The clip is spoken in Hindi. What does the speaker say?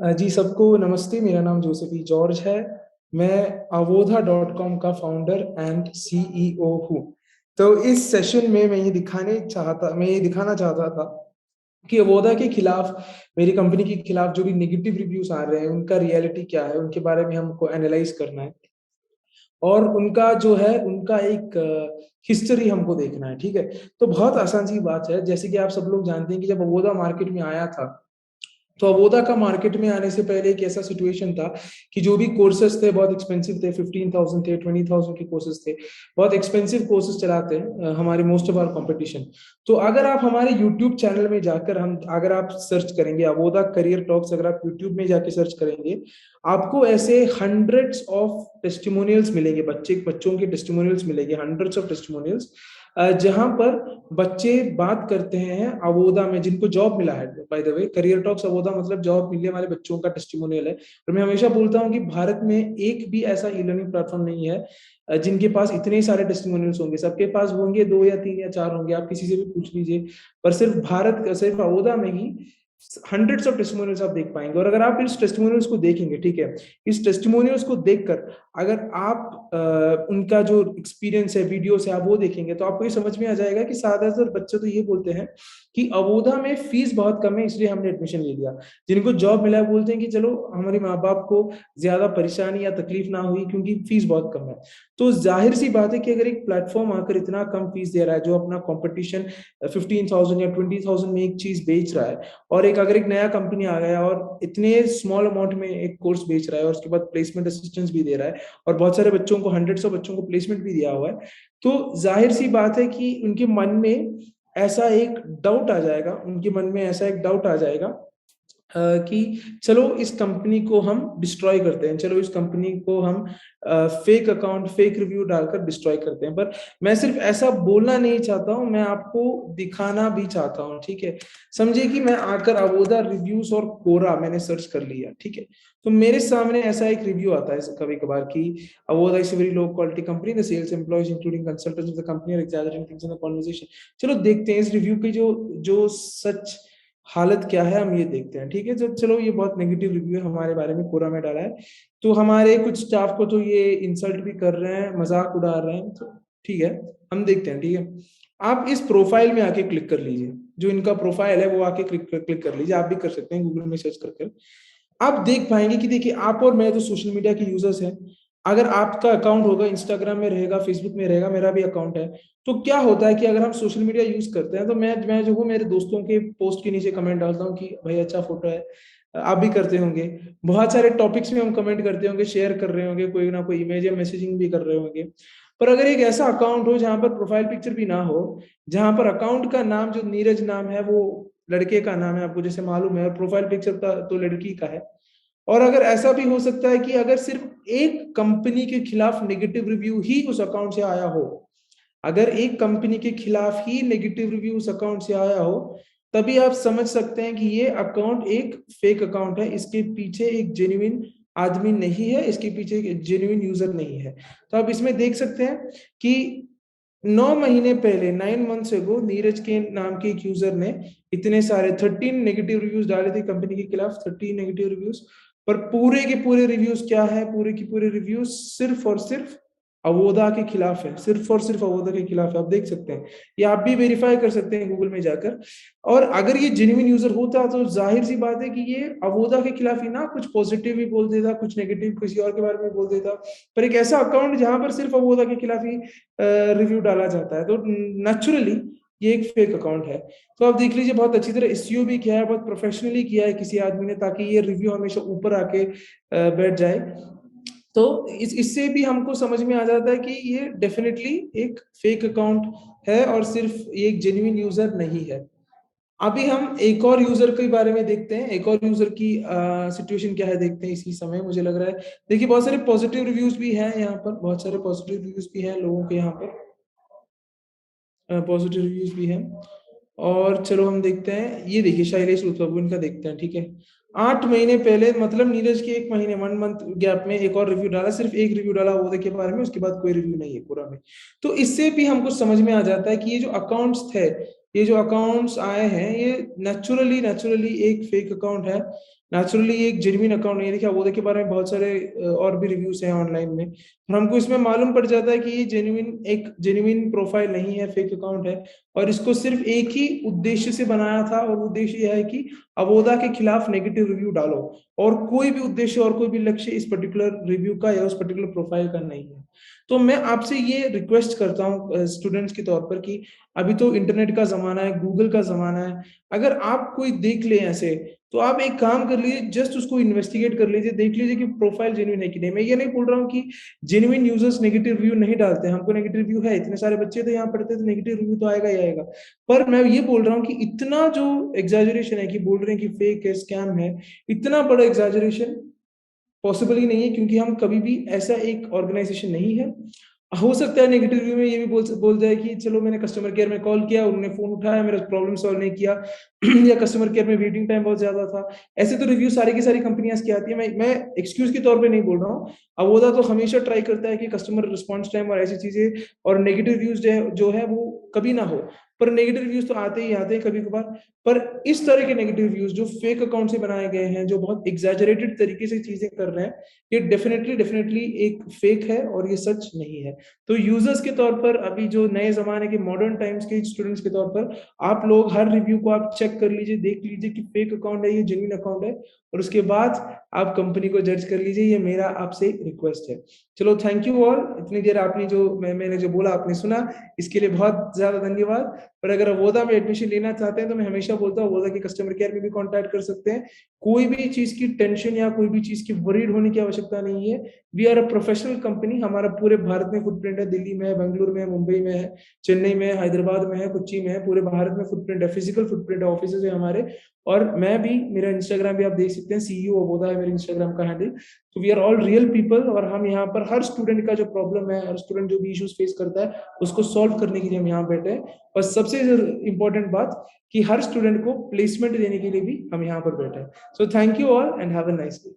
जी सबको नमस्ते। मेरा नाम जोसेफी जॉर्ज है। मैं अवोधा डॉट कॉम का फाउंडर एंड सीईओ हूँ। तो इस सेशन में मैं ये दिखाना चाहता था कि अवोधा के खिलाफ, मेरी कंपनी के खिलाफ जो भी नेगेटिव रिव्यूज आ रहे हैं उनका रियलिटी क्या है, उनके बारे में हमको एनालाइज करना है। और उनका जो है उनका एक हिस्ट्री हमको देखना है। ठीक है, तो बहुत आसान सी बात है। जैसे कि आप सब लोग जानते हैं कि जब अवोधा मार्केट में आया था, तो अवोदा का मार्केट में आने से पहले एक ऐसा सिचुएशन था कि जो भी कोर्सेज थे बहुत एक्सपेंसिव थे। 15,000 थे, 20,000 के कोर्सेज थे। बहुत एक्सपेंसिव कोर्सेज चलाते हैं हमारे मोस्ट ऑफ आवर कंपटीशन। तो अगर आप हमारे यूट्यूब चैनल में जाकर, हम अगर आप सर्च करेंगे अवोदा करियर टॉक्स, अगर आप यूट्यूब में जाके सर्च करेंगे, आपको ऐसे हंड्रेड्स ऑफ टेस्टिमोनियल्स मिलेंगे। बच्चों के टेस्टिमोनियल्स मिलेंगे, हंड्रेड्स ऑफ टेस्टिमोनियल्स, जहां पर बच्चे बात करते हैं अवोदा में जिनको जॉब मिला है। By the way, career talks Avoda मतलब जॉब मिलने वाले बच्चों का टेस्टिमोनियल है। और मैं हमेशा बोलता हूं कि भारत में एक भी ऐसा ई लर्निंग प्लेटफॉर्म नहीं है जिनके पास इतने सारे टेस्टिमोनियल्स होंगे। सबके पास होंगे, दो या तीन या चार होंगे, आप किसी से भी पूछ लीजिए। पर सिर्फ अवोदा में ही हंड्रेड्स ऑफ टेस्टिमोनियल्स आप देख पाएंगे। और अगर आप इस टेस्टिमोनियल्स को देखेंगे, ठीक है, इस टेस्टिमोनियल्स को देखकर अगर आप उनका जो एक्सपीरियंस है, वीडियोस है, आप वो देखेंगे, तो आपको ये समझ में आ जाएगा कि ज्यादातर बच्चे तो ये बोलते हैं कि अवोधा में फीस बहुत कम है इसलिए हमने एडमिशन ले लिया। जिनको जॉब मिला है बोलते हैं कि चलो हमारे माँ बाप को ज्यादा परेशानी या तकलीफ ना हुई क्योंकि फीस बहुत कम है। तो जाहिर सी बात है कि अगर एक प्लेटफॉर्म आकर इतना कम फीस दे रहा है, जो अपना कंपटीशन 15,000 या 20,000 में एक चीज बेच रहा है, और अगर एक नया कंपनी आ गया और इतने स्मॉल अमाउंट में एक कोर्स बेच रहा है और उसके बाद प्लेसमेंट असिस्टेंस भी दे रहा है, और बहुत सारे बच्चों को, हंड्रेड्स ऑफ बच्चों को प्लेसमेंट भी दिया हुआ है, तो जाहिर सी बात है कि उनके मन में ऐसा एक डाउट आ जाएगा, उनके मन में ऐसा एक डाउट आ जाएगा कि चलो इस कंपनी को हम डिस्ट्रॉय करते हैं, चलो इस कंपनी को हम फेक अकाउंट, फेक रिव्यू डालकर डिस्ट्रॉय करते हैं। पर मैं सिर्फ ऐसा बोलना नहीं चाहता हूं, मैं आपको दिखाना भी चाहता हूं। ठीक है, समझिए कि मैं आकर अवोदा रिव्यूज और कोरा मैंने सर्च कर लिया। ठीक है, तो मेरे सामने ऐसा एक रिव्यू आता है कभी कभार कि Avoda is very low quality company, the sales employees including consultants of the company are exaggerating things in the conversation. चलो देखते हैं इस रिव्यू की जो जो सच हालत क्या है, हम ये देखते हैं। ठीक है, तो चलो ये बहुत नेगेटिव रिव्यू है हमारे बारे में, कोरा में डाला है। तो हमारे कुछ स्टाफ को तो ये इंसल्ट भी कर रहे हैं, मजाक उड़ा रहे हैं। तो ठीक है, हम देखते हैं। ठीक है, आप इस प्रोफाइल में आके क्लिक कर लीजिए, जो इनका प्रोफाइल है वो आके क्लिक कर लीजिए। आप भी कर सकते हैं, गूगल में सर्च करके आप देख पाएंगे कि देखिए, आप और मैं तो सोशल मीडिया के यूजर्स हैं। अगर आपका अकाउंट होगा, इंस्टाग्राम में रहेगा, फेसबुक में रहेगा, मेरा भी अकाउंट है, तो क्या होता है कि अगर हम सोशल मीडिया यूज करते हैं तो मैं जो हूँ, मेरे दोस्तों के पोस्ट के नीचे कमेंट डालता हूँ कि भाई अच्छा फोटो है। आप भी करते होंगे, बहुत सारे टॉपिक्स में हम कमेंट करते होंगे, शेयर कर रहे होंगे, कोई ना कोई इमेज या मैसेजिंग भी कर रहे होंगे। पर अगर एक ऐसा अकाउंट हो जहां पर प्रोफाइल पिक्चर भी ना हो, जहां पर अकाउंट का नाम जो नीरज नाम है वो लड़के का नाम है, आपको जैसे मालूम है, और प्रोफाइल पिक्चर का तो लड़की का है, और अगर ऐसा भी हो सकता है कि अगर सिर्फ एक कंपनी के खिलाफ नेगेटिव रिव्यू ही उस अकाउंट से आया हो, अगर एक कंपनी के खिलाफ ही नेगेटिव रिव्यू उस अकाउंट से आया हो, तभी आप समझ सकते हैं कि ये अकाउंट एक फेक अकाउंट है। इसके पीछे एक जेन्युइन आदमी नहीं है, इसके पीछे एक जेन्युइन यूजर नहीं है। तो आप इसमें देख सकते हैं कि 9 महीने पहले, 9 मंथ्स एगो, नीरज के नाम के एक यूजर ने इतने सारे 13 नेगेटिव रिव्यूज डाले थे कंपनी के खिलाफ, 13 नेगेटिव रिव्यूज। पर पूरे के पूरे रिव्यूज क्या है, पूरे के पूरे रिव्यूज सिर्फ और सिर्फ अवोदा के खिलाफ है, सिर्फ और सिर्फ अवोदा के खिलाफ है। आप देख सकते हैं, ये आप भी वेरीफाई कर सकते हैं गूगल में जाकर। और अगर ये जेन्युइन यूजर होता तो जाहिर सी बात है कि ये अवोदा के खिलाफ ही ना कुछ पॉजिटिव भी बोल देता, कुछ नेगेटिव किसी और के बारे में बोल देता। पर एक ऐसा अकाउंट जहां पर सिर्फ अवोदा के खिलाफ ही रिव्यू डाला जाता है, तो नेचुरली ये एक फेक अकाउंट है। तो आप देख लीजिए, बहुत अच्छी तरह एसईओ भी किया है, बहुत प्रोफेशनली किया है किसी आदमी ने, ताकि ये रिव्यू हमेशा ऊपर आके बैठ जाए। तो इससे भी हमको समझ में आ जाता है कि ये डेफिनेटली एक फेक अकाउंट है और सिर्फ ये एक जेन्युइन यूजर नहीं है। अभी हम एक और यूजर के बारे में देखते हैं, एक और यूजर की सिचुएशन क्या है देखते हैं इसी समय। मुझे लग रहा है, देखिए बहुत सारे पॉजिटिव रिव्यूज भी हैं यहाँ पर, बहुत सारे पॉजिटिव रिव्यूज भी हैं लोगों के यहाँ पर, पॉजिटिव रिव्यूज भी हैं। और चलो हम देखते हैं, ये देखिए शैलेश रुतबू, इनका देखते हैं। ठीक है, 8 महीने पहले, मतलब नीरज के 1 महीने, 1 मंथ गैप में एक और रिव्यू डाला, सिर्फ एक रिव्यू डाला वो के बारे में, उसके बाद कोई रिव्यू नहीं है पूरा में। तो इससे भी हमको समझ में आ जाता है कि ये जो अकाउंट्स थे, ये जो अकाउंट्स आए हैं, ये नेचुरली नेचुरली एक फेक अकाउंट है। नेचुरली ये एक जेन्युइन अकाउंट नहीं है। देखिए अवोदा के बारे में बहुत सारे और भी रिव्यूज हैं ऑनलाइन में, और हमको इसमें मालूम पड़ जाता है कि ये जेन्युइन प्रोफाइल नहीं है, फेक अकाउंट है, और इसको सिर्फ एक ही उद्देश्य से बनाया था, और उद्देश्य यह है कि अवोदा के खिलाफ नेगेटिव रिव्यू डालो, और कोई भी उद्देश्य और कोई भी लक्ष्य इस पर्टिकुलर रिव्यू का या उस पर्टिकुलर प्रोफाइल का नहीं है। तो मैं आपसे ये रिक्वेस्ट करता हूँ स्टूडेंट्स के तौर पर कि अभी तो इंटरनेट का जमाना है, गूगल का जमाना है, अगर आप कोई देख ले ऐसे, तो आप एक काम कर लीजिए, जस्ट उसको इन्वेस्टिगेट कर लीजिए, देख लीजिए कि प्रोफाइल जेन्युइन है कि नहीं। मैं ये नहीं बोल रहा हूँ कि जेन्युइन यूजर्स नेगेटिव रिव्यू नहीं डालते हैं, हमको नेगेटिव रिव्यू है, इतने सारे बच्चे तो यहाँ पढ़ते हैं, तो नेगेटिव रिव्यू तो आएगा ही आएगा। पर मैं ये बोल रहा हूँ कि इतना जो एग्जैजरेशन है कि बोल रहे हैं कि फेक है, स्कैम है, इतना बड़ा एग्जैजरेशन पॉसिबल ही नहीं है, क्योंकि हम कभी भी ऐसा एक ऑर्गेनाइजेशन नहीं है। हो सकता है नेगेटिव रिव्यू में ये भी बोल जाए कि चलो मैंने कस्टमर केयर में कॉल किया, उन्होंने फोन उठाया, मेरा प्रॉब्लम सॉल्व नहीं किया या कस्टमर केयर में वेटिंग टाइम बहुत ज्यादा था। ऐसे तो रिव्यू सारी की सारी कंपनियां की आती है, मैं एक्सक्यूज के तौर पे नहीं बोल रहा हूँ। अवोदा तो हमेशा ट्राई करता है कि कस्टमर रिस्पॉन्स टाइम और ऐसी चीजें और नेगेटिव रिव्यूज जो है वो कभी ना हो, पर नेगेटिव रिव्यूज तो आते ही आते हैं कभी कभार। पर इस तरह के नेगेटिव रिव्यूज जो फेक अकाउंट से बनाए गए हैं, जो बहुत एग्जैजरेटेड तरीके से चीजें कर रहे हैं, ये डेफिनेटली एक फेक है और ये सच नहीं है। तो यूजर्स के तौर पर, अभी जो नए जमाने के मॉडर्न टाइम्स के स्टूडेंट्स के तौर पर, आप लोग हर रिव्यू को आप चेक कर लीजिए, देख लीजिए कि फेक अकाउंट है ये जेन्युइन अकाउंट है, और उसके बाद आप कंपनी को जज कर लीजिए। ये मेरा आपसे रिक्वेस्ट है। चलो, थैंक यू ऑल। इतनी देर आपने जो मैंने जो बोला आपने सुना, इसके लिए बहुत ज्यादा धन्यवाद। पर अगर अवोदा में एडमिशन लेना चाहते हैं तो मैं हमेशा बोलता हूँ अवोदा के कस्टमर केयर में भी कॉन्टैक्ट कर सकते हैं। कोई भी चीज की टेंशन या कोई भी चीज की वरीड होने की आवश्यकता नहीं है। We are a professional company. हमारा पूरे भारत में फुटप्रिंट है, दिल्ली में है, बेंगलुरु में है, मुंबई में है, चेन्नई में है, हैदराबाद में है, कोच्चि में है, पूरे भारत में फुटप्रिंट है, फिजिकल फुटप्रिंट है, ऑफिस है हमारे। और मैं भी, मेरा इंस्टाग्राम भी आप देख सकते हैं, सीईओ अबोधा है मेरे इंस्टाग्राम का हैंडल। तो we are all real people, और हम यहाँ पर हर स्टूडेंट का जो प्रॉब्लम है, हर स्टूडेंट जो भी इश्यूज फेस करता है, उसको सॉल्व करने के लिए हम यहाँ बैठे हैं। और सबसे इंपॉर्टेंट बात कि हर स्टूडेंट को प्लेसमेंट देने के लिए भी हम यहाँ पर बैठे हैं। So thank you all and have a nice day.